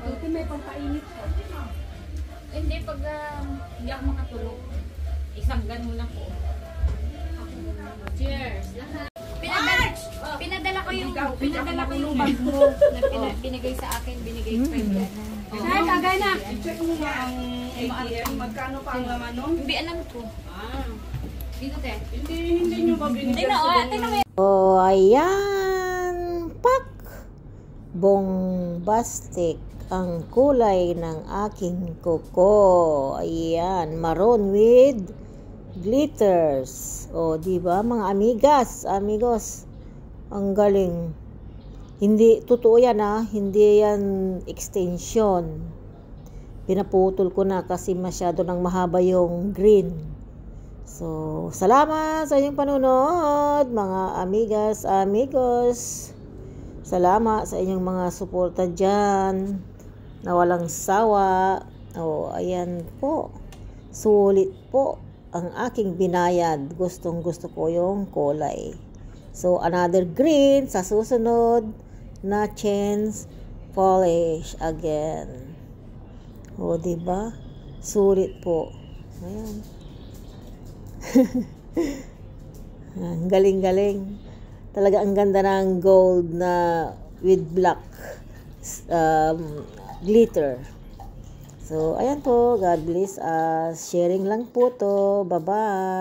Ito may pampainit ka. Hindi, pag hindi ako makatulog, isang ganun lang po. Cheers! Pinadala ko yung bag mo na binigay sa akin, binigay ko kayo. Ay, tagay na. I-check mo na ang ATM. Magkano pa ang laman nun? Hindi alam ko. Dito te. Hindi nyo ba binigay sa ganyan? Oh, ayan. Pak! Bombastic ang kulay ng aking kuko. Ayan, maroon with glitters. O, di ba mga amigas, amigos? Ang galing. Hindi, totoo yan hindi yan extension. Pinaputol ko na kasi masyado nang mahaba yung green. So, salamat sa inyong panunod, mga amigas, amigos. Salamat sa inyong mga suporta dyan na walang sawa. O, ayan po. Sulit po ang aking binayad. Gustong gusto ko yung kulay. So, another green sa susunod na chance polish again. O, diba? Sulit po. Ayan. Galing-galing. Talaga ang ganda ng gold na with black glitter. So, ayan po. God bless us. Sharing lang po to. Bye-bye.